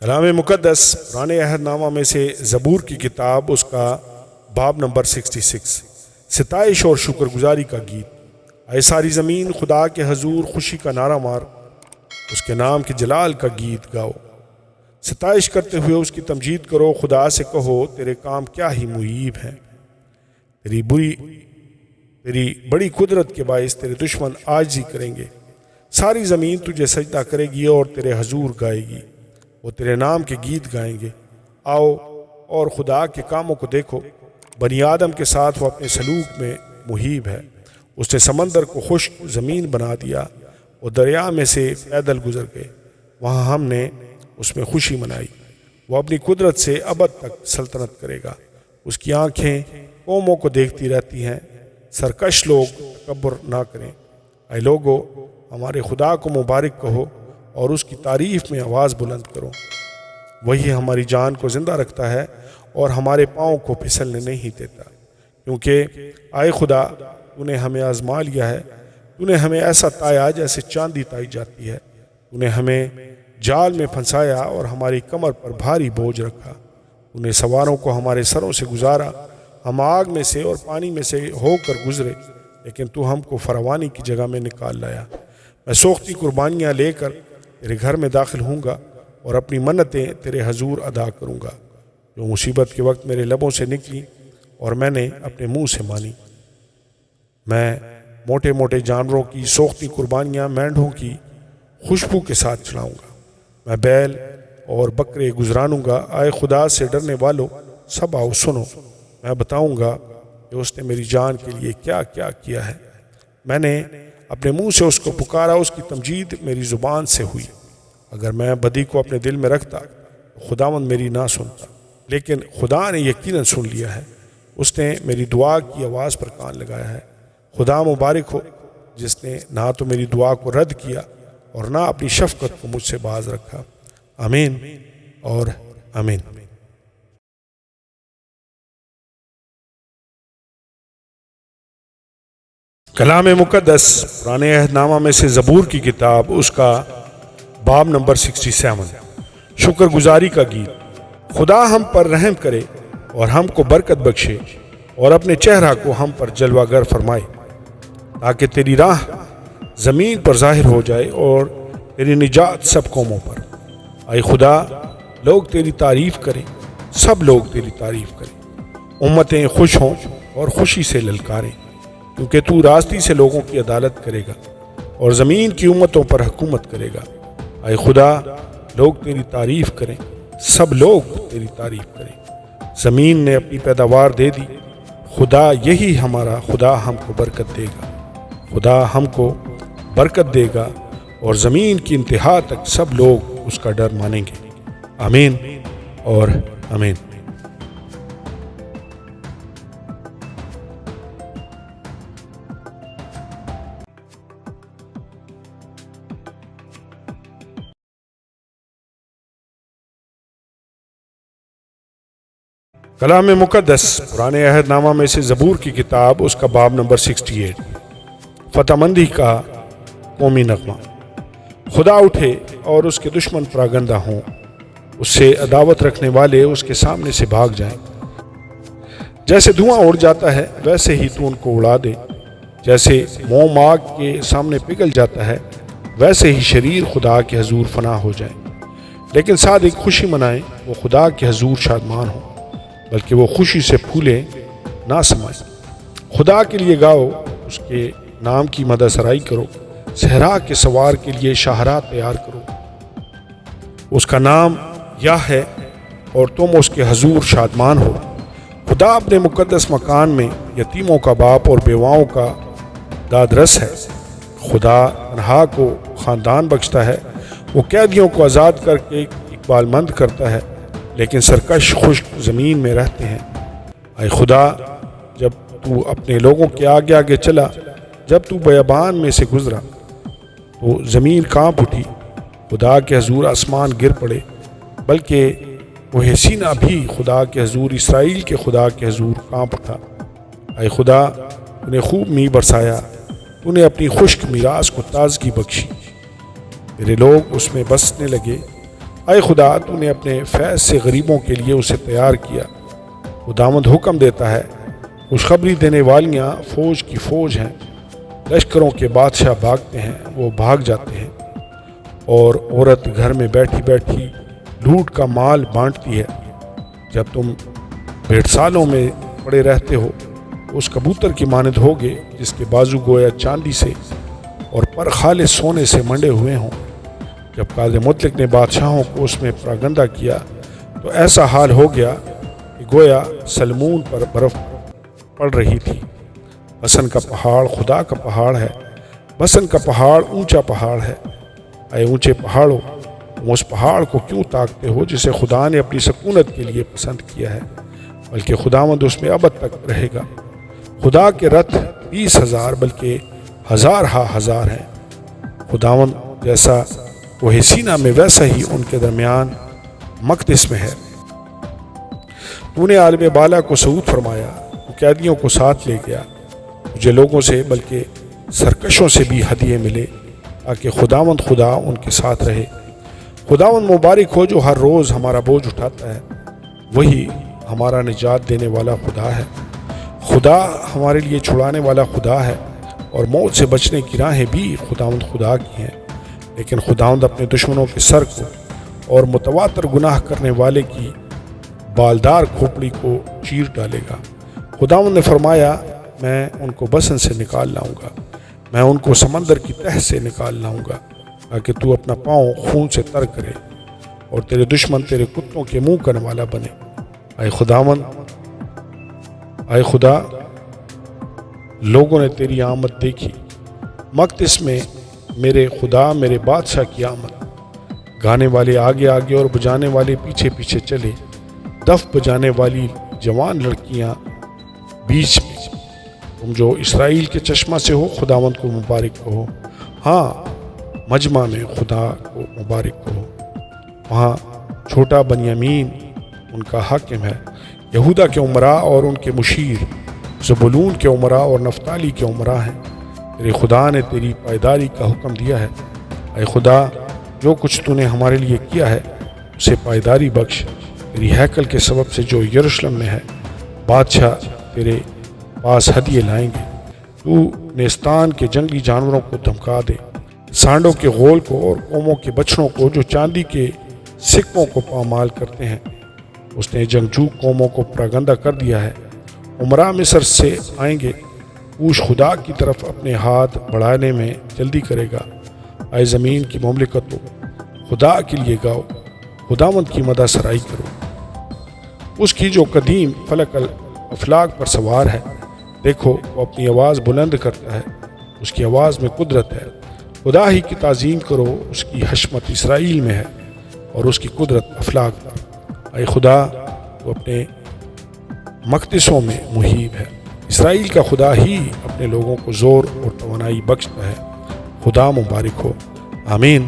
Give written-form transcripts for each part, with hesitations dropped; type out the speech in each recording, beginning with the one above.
کلام مقدس پرانے عہد نامہ میں سے زبور کی کتاب، اس کا باب نمبر 66، ستائش اور شکر گزاری کا گیت۔ اے ساری زمین خدا کے حضور خوشی کا نعرہ مار، اس کے نام کے جلال کا گیت گاؤ۔ ستائش کرتے ہوئے اس کی تمجید کرو، خدا سے کہو تیرے کام کیا ہی مہیب ہیں۔ تیری بڑی قدرت کے باعث تیرے دشمن عاجزی کریں گے۔ ساری زمین تجھے سجدہ کرے گی اور تیرے حضور گائے گی، وہ تیرے نام کے گیت گائیں گے۔ آؤ اور خدا کے کاموں کو دیکھو، بنی آدم کے ساتھ وہ اپنے سلوک میں مہیب ہے۔ اس نے سمندر کو خشک زمین بنا دیا، وہ دریا میں سے پیدل گزر گئے، وہاں ہم نے اس میں خوشی منائی۔ وہ اپنی قدرت سے ابد تک سلطنت کرے گا، اس کی آنکھیں قوموں کو دیکھتی رہتی ہیں۔ سرکش لوگ تکبر نہ کریں۔ اے لوگو، ہمارے خدا کو مبارک کہو اور اس کی تعریف میں آواز بلند کرو۔ وہی ہماری جان کو زندہ رکھتا ہے اور ہمارے پاؤں کو پھسلنے نہیں دیتا، کیونکہ اے خدا تو نے ہمیں آزما لیا ہے۔ تو نے ہمیں ایسا تایا جیسے چاندی تائی جاتی ہے۔ تو نے ہمیں جال میں پھنسایا اور ہماری کمر پر بھاری بوجھ رکھا۔ تو نے سواروں کو ہمارے سروں سے گزارا۔ ہم آگ میں سے اور پانی میں سے ہو کر گزرے، لیکن تو ہم کو فروانی کی جگہ میں نکال لایا۔ میں سوختی قربانیاں لے کر تیرے گھر میں داخل ہوں گا اور اپنی منتیں تیرے حضور ادا کروں گا، جو مصیبت کے وقت میرے لبوں سے نکلی اور میں نے اپنے منہ سے مانی۔ میں موٹے موٹے جانوروں کی سوختی قربانیاں مینڈھوں کی خوشبو کے ساتھ چڑھاؤں گا۔ میں بیل اور بکرے گزرانوں گا۔ اے خدا سے ڈرنے والو سب آؤ سنو، میں بتاؤں گا کہ اس نے میری جان کے لیے کیا کیا کیا ہے۔ میں نے اپنے منہ سے اس کو پکارا، اس کی تمجید میری زبان سے ہوئی۔ اگر میں بدی کو اپنے دل میں رکھتا تو خداوند میری نہ سنتا، لیکن خدا نے یقیناً سن لیا ہے، اس نے میری دعا کی آواز پر کان لگایا ہے۔ خدا مبارک ہو جس نے نہ تو میری دعا کو رد کیا اور نہ اپنی شفقت کو مجھ سے باز رکھا۔ آمین اور آمین۔ کلام مقدس پرانے عہد نامہ میں سے زبور کی کتاب، اس کا باب نمبر 67، شکر گزاری کا گیت۔ خدا ہم پر رحم کرے اور ہم کو برکت بخشے اور اپنے چہرہ کو ہم پر جلوہ گر فرمائے، تاکہ تیری راہ زمین پر ظاہر ہو جائے اور تیری نجات سب قوموں پر۔ اے خدا، لوگ تیری تعریف کریں، سب لوگ تیری تعریف کریں۔ امتیں خوش ہوں اور خوشی سے للکاریں، کیونکہ تو راستی سے لوگوں کی عدالت کرے گا اور زمین کی امتوں پر حکومت کرے گا۔ اے خدا، لوگ تیری تعریف کریں، سب لوگ تیری تعریف کریں۔ زمین نے اپنی پیداوار دے دی، خدا یہی ہمارا خدا ہم کو برکت دے گا۔ خدا ہم کو برکت دے گا اور زمین کی انتہا تک سب لوگ اس کا ڈر مانیں گے۔ آمین اور آمین۔ کلام مقدس پرانے عہد نامہ میں سے زبور کی کتاب، اس کا باب نمبر 68، فتح مندی کا قومی نغمہ۔ خدا اٹھے اور اس کے دشمن پراگندہ ہوں، اس سے عداوت رکھنے والے اس کے سامنے سے بھاگ جائیں۔ جیسے دھواں اڑ جاتا ہے ویسے ہی تو ان کو اڑا دے، جیسے موم آگ کے سامنے پگھل جاتا ہے ویسے ہی شریر خدا کے حضور فنا ہو جائیں۔ لیکن صادق خوشی منائیں، وہ خدا کے حضور شادمان ہوں، بلکہ وہ خوشی سے پھولے نہ سمائیں۔ خدا کے لیے گاؤ، اس کے نام کی مدح سرائی کرو، صحرا کے سوار کے لیے شاہراہ تیار کرو۔ اس کا نام یا ہے اور تم اس کے حضور شادمان ہو۔ خدا اپنے مقدس مکان میں یتیموں کا باپ اور بیواؤں کا دادرس ہے۔ خدا تنہا کو خاندان بخشتا ہے، وہ قیدیوں کو آزاد کر کے اقبال مند کرتا ہے، لیکن سرکش خشک زمین میں رہتے ہیں۔ اے خدا، جب تو اپنے لوگوں کے آگے آگے چلا، جب تو بیابان میں سے گزرا تو زمین کانپ اٹھی۔ خدا کے حضور آسمان گر پڑے، بلکہ وہ سینہ بھی خدا کے حضور، اسرائیل کے خدا کے حضور کانپ اٹھا۔ اے خدا، تو نے خوب می برسایا، تو نے اپنی خشک میراث کو تازگی بخشی۔ تیرے لوگ اس میں بسنے لگے، اے خدا تو نے اپنے فیض سے غریبوں کے لیے اسے تیار کیا۔ خداوند حکم دیتا ہے، خوشخبری دینے والیاں فوج کی فوج ہیں، لشکروں کے بادشاہ بھاگتے ہیں، وہ بھاگ جاتے ہیں، اور عورت گھر میں بیٹھی بیٹھی لوٹ کا مال بانٹتی ہے۔ جب تم بھیڑ سالوں میں پڑے رہتے ہو اس کبوتر کی مانند ہوگے جس کے بازو گویا چاندی سے اور پر خالص سونے سے منڈے ہوئے ہوں۔ جب قاضی مطلق نے بادشاہوں کو اس میں پراگندہ کیا تو ایسا حال ہو گیا کہ گویا سلمون پر برف پڑ رہی تھی۔ بسن کا پہاڑ خدا کا پہاڑ ہے، بسن کا پہاڑ اونچا پہاڑ ہے۔ اے اونچے پہاڑوں، تم اس پہاڑ کو کیوں تاکتے ہو جسے خدا نے اپنی سکونت کے لیے پسند کیا ہے؟ بلکہ خداوند اس میں ابد تک رہے گا۔ خدا کے رتھ 20,000 بلکہ ہزار ہا ہزار ہیں۔ خداوند جیسا کوہ سینا میں ویسا ہی ان کے درمیان مقدس میں ہے۔ تو نے عالم بالا کو صعود فرمایا، تو قیدیوں کو ساتھ لے گیا۔ مجھے لوگوں سے بلکہ سرکشوں سے بھی ہدیے ملے تاکہ خداوند خدا ان کے ساتھ رہے۔ خداوند مبارک ہو جو ہر روز ہمارا بوجھ اٹھاتا ہے، وہی ہمارا نجات دینے والا خدا ہے۔ خدا ہمارے لیے چھڑانے والا خدا ہے، اور موت سے بچنے کی راہیں بھی خداوند خدا کی ہیں، لیکن خداوند اپنے دشمنوں کے سر کو اور متواتر گناہ کرنے والے کی بالدار کھوپڑی کو چیر ڈالے گا۔ خداوند نے فرمایا، میں ان کو بسن سے نکال لاؤں گا، میں ان کو سمندر کی تہ سے نکال لاؤں گا، تاکہ تو اپنا پاؤں خون سے تر کرے اور تیرے دشمن تیرے کتوں کے منہ کرنے والا بنے۔ اے خداوند، اے خدا، لوگوں نے تیری آمد دیکھی، مقدس میں میرے خدا میرے بادشاہ کی آمد۔ گانے والے آگے آگے اور بجانے والے پیچھے پیچھے چلے، دف بجانے والی جوان لڑکیاں بیچ میں۔ تم جو اسرائیل کے چشمہ سے ہو خداوند کو مبارک کہو، ہاں مجمع میں خدا کو مبارک کہو۔ وہاں چھوٹا بنیامین ان کا حاکم ہے، یہودا کے عمراء اور ان کے مشیر، زبولون کے عمراء اور نفتالی کے عمراء ہیں۔ تیرے خدا نے تیری پائیداری کا حکم دیا ہے۔ اے خدا، جو کچھ تو نے ہمارے لیے کیا ہے اسے پائیداری بخش۔ تیری ہیکل کے سبب سے جو یروشلم میں ہے، بادشاہ تیرے پاس ہدیے لائیں گے۔ تو نیستان کے جنگلی جانوروں کو دھمکا دے، سانڈوں کے غول کو اور قوموں کے بچڑوں کو جو چاندی کے سکوں کو پامال کرتے ہیں۔ اس نے جنگجو قوموں کو پراگندہ کر دیا ہے۔ عمراء مصر سے آئیں گے، کوش خدا کی طرف اپنے ہاتھ بڑھانے میں جلدی کرے گا۔ اے زمین کی مملکتوں، خدا کے لیے گاؤ، خداوند کی مدح سرائی کرو۔ اس کی جو قدیم فلک افلاک پر سوار ہے، دیکھو وہ اپنی آواز بلند کرتا ہے، اس کی آواز میں قدرت ہے۔ خدا ہی کی تعظیم کرو، اس کی حشمت اسرائیل میں ہے اور اس کی قدرت افلاک پر۔ اے خدا، تو اپنے مقدسوں میں محیب ہے۔ اسرائیل کا خدا ہی اپنے لوگوں کو زور اور توانائی بخشتا ہے۔ خدا مبارک ہو، آمین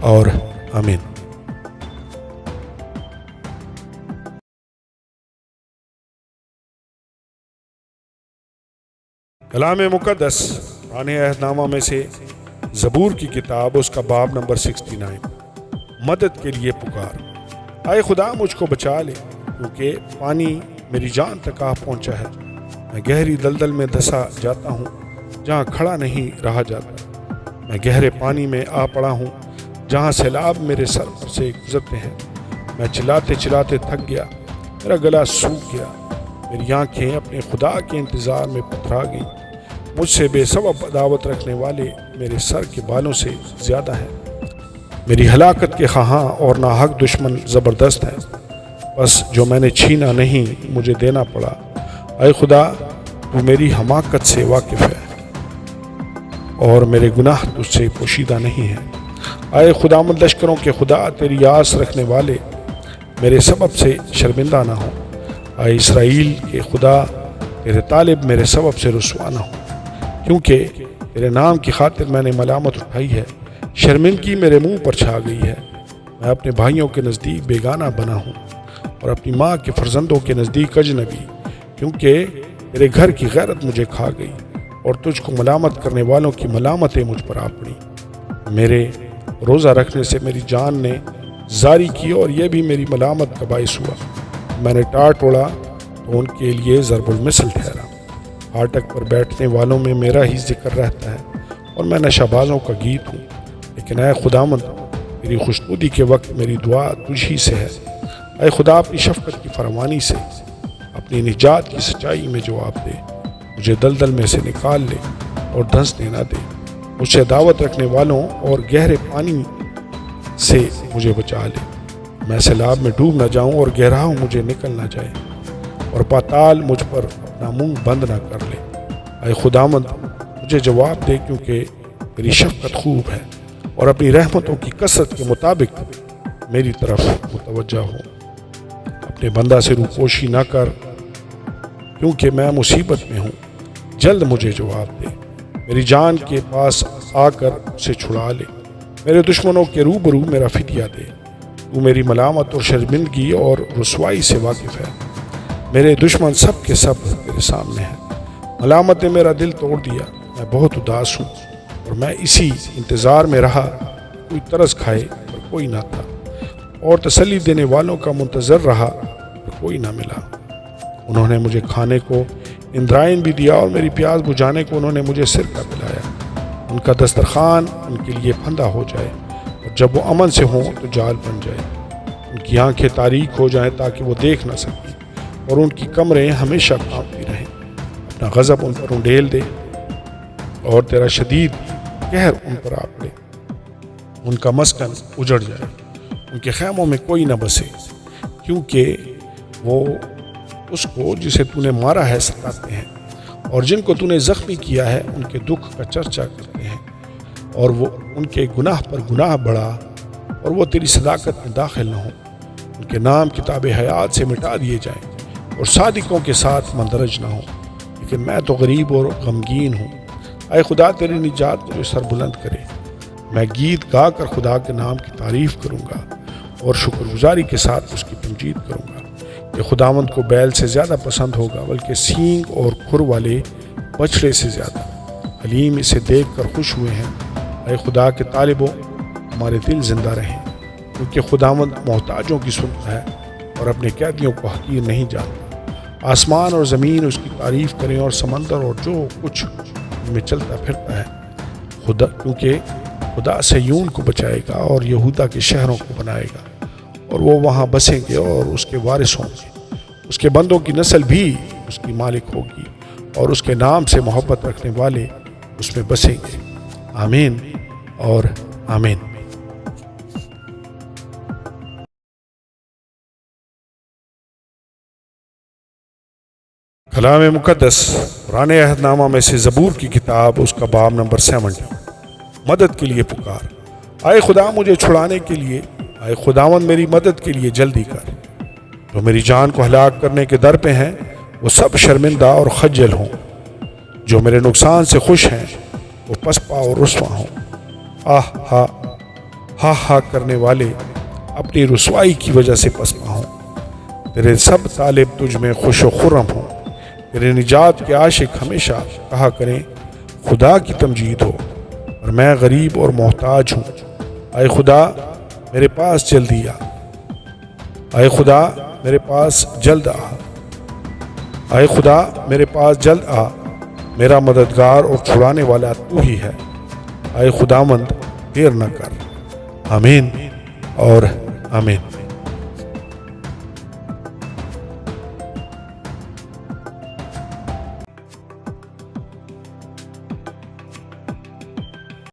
اور آمین۔ کلام مقدس پرانے عہد نامہ میں سے زبور کی کتاب، اس کا باب نمبر 69، مدد کے لیے پکار۔ اے خدا، مجھ کو بچا لے، کیونکہ پانی میری جان تک آ پہنچا ہے۔ میں گہری دلدل میں دھسا جاتا ہوں، جہاں کھڑا نہیں رہا جاتا۔ میں گہرے پانی میں آ پڑا ہوں، جہاں سیلاب میرے سر پر سے گزرتے ہیں۔ میں چلاتے چلاتے تھک گیا، میرا گلا سوکھ گیا، میری آنکھیں اپنے خدا کے انتظار میں پتھرا گئیں۔ مجھ سے بے سبب عداوت رکھنے والے میرے سر کے بالوں سے زیادہ ہیں۔ میری ہلاکت کے خواہاں اور ناحق دشمن زبردست ہیں، بس جو میں نے چھینا نہیں مجھے دینا پڑا۔ اے خدا، تو میری حماقت سے واقف ہے اور میرے گناہ تجھ سے پوشیدہ نہیں ہیں۔ اے خداوند لشکروں کے خدا، تیری آس رکھنے والے میرے سبب سے شرمندہ نہ ہوں۔ اے اسرائیل کے خدا، تیرے طالب میرے سبب سے رسوا نہ ہوں، کیونکہ تیرے نام کی خاطر میں نے ملامت اٹھائی ہے، شرمندگی میرے منہ پر چھا گئی ہے۔ میں اپنے بھائیوں کے نزدیک بیگانہ بنا ہوں اور اپنی ماں کے فرزندوں کے نزدیک اجنبی، کیونکہ تیرے گھر کی غیرت مجھے کھا گئی اور تجھ کو ملامت کرنے والوں کی ملامتیں مجھ پر آ پڑی۔ میرے روزہ رکھنے سے میری جان نے زاری کی اور یہ بھی میری ملامت کا باعث ہوا۔ میں نے ٹاٹ اوڑا تو ان کے لیے ضرب المثل ٹھہرا۔ پھاٹک پر بیٹھنے والوں میں میرا ہی ذکر رہتا ہے اور میں نشہ بازوں کا گیت ہوں۔ لیکن اے خداوند، میری خوشنودی کے وقت میری دعا تجھ ہی سے ہے۔ اے خدا، اپنی شفقت کی فراوانی سے اپنی نجات کی سچائی میں جواب دے۔ مجھے دلدل میں سے نکال لے اور دھنسنے نہ دے۔ مجھ سے دعوت رکھنے والوں اور گہرے پانی سے مجھے بچا لے۔ میں سیلاب میں ڈوب نہ جاؤں اور گہراؤں مجھے نکل نہ جائے، اور پاتال مجھ پر اپنا منہ بند نہ کر لے۔ اے خداوند، مجھے جواب دے، کیونکہ میری شفقت خوب ہے، اور اپنی رحمتوں کی کثرت کے مطابق میری طرف متوجہ ہو۔ اپنے بندہ سے روپوشی نہ کر، کیونکہ میں مصیبت میں ہوں۔ جلد مجھے جواب دے، میری جان کے پاس آ کر اسے چھڑا لے۔ میرے دشمنوں کے روبرو میرا فدیہ دے۔ تو میری ملامت اور شرمندگی اور رسوائی سے واقف ہے۔ میرے دشمن سب کے سب تیرے سامنے ہیں۔ ملامت نے میرا دل توڑ دیا، میں بہت اداس ہوں، اور میں اسی انتظار میں رہا، کوئی ترس کھائے پر کوئی نہ تھا، اور تسلی دینے والوں کا منتظر رہا پر کوئی نہ ملا۔ انہوں نے مجھے کھانے کو اندرائن بھی دیا، اور میری پیاس بجھانے کو انہوں نے مجھے سرکہ پلایا۔ ان کا دسترخوان ان کے لیے پھندا ہو جائے، اور جب وہ امن سے ہوں تو جال بن جائے۔ ان کی آنکھیں تاریک ہو جائیں تاکہ وہ دیکھ نہ سکیں، اور ان کی کمریں ہمیشہ کانپتی رہیں۔ اپنا غضب ان پر انڈیل دے، اور تیرا شدید قہر ان پر آ پڑے۔ ان کا مسکن اجڑ جائے، ان کے خیموں میں کوئی نہ بسے، کیونکہ وہ اس کو جسے تو نے مارا ہے ستاتے ہیں، اور جن کو تو نے زخمی کیا ہے ان کے دکھ کا چرچا کرتے ہیں، اور وہ ان کے گناہ پر گناہ بڑھا، اور وہ تیری صداقت میں داخل نہ ہوں۔ ان کے نام کتاب حیات سے مٹا دیے جائیں، اور صادقوں کے ساتھ مندرج نہ ہوں۔ لیکن میں تو غریب اور غمگین ہوں۔ اے خدا، تیری نجات مجھے سر بلند کرے۔ میں گیت گا کر خدا کے نام کی تعریف کروں گا، اور شکر گزاری کے ساتھ اس کی تمجید کروں گا۔ یہ خداوند کو بیل سے زیادہ پسند ہوگا، بلکہ سینگ اور کھر والے بچڑے سے زیادہ۔ حلیم اسے دیکھ کر خوش ہوئے ہیں۔ اے خدا کے طالبوں، ہمارے دل زندہ رہیں، کیونکہ خداوند محتاجوں کی سنتا ہے اور اپنے قیدیوں کو حقیر نہیں جانتا۔ آسمان اور زمین اس کی تعریف کریں، اور سمندر اور جو کچھ ان میں چلتا پھرتا ہے، کیونکہ خدا صہیون کو بچائے گا اور یہودا کے شہروں کو بنائے گا، اور وہ وہاں بسیں گے اور اس کے وارث ہوں گے۔ اس کے بندوں کی نسل بھی اس کی مالک ہوگی، اور اس کے نام سے محبت رکھنے والے اس میں بسیں گے۔ آمین اور آمین۔ کلام مقدس پرانے عہد نامہ میں سے زبور کی کتاب، اس کا باب نمبر 70۔ مدد کے لیے پکار۔ اے خدا، مجھے چھڑانے کے لیے، اے خداوند میری مدد کے لیے جلدی کر۔ جو میری جان کو ہلاک کرنے کے در پہ ہیں، وہ سب شرمندہ اور خجل ہوں۔ جو میرے نقصان سے خوش ہیں، وہ پسپا اور رسوا ہوں۔ آہ ہا ہا ہا کرنے والے اپنی رسوائی کی وجہ سے پسپا ہوں۔ تیرے سب طالب تجھ میں خوش و خرم ہوں۔ تیرے نجات کے عاشق ہمیشہ کہا کریں، خدا کی تمجید ہو، اور میں غریب اور محتاج ہوں۔ اے خدا، میرے پاس جلدی آ۔ اے خدا، میرے پاس جلد آ۔ اے خدا، میرے پاس جلد آ۔ میرا مددگار اور چھڑانے والا تو ہی ہے۔ اے خداوند، دیر نہ کر۔ آمین اور آمین۔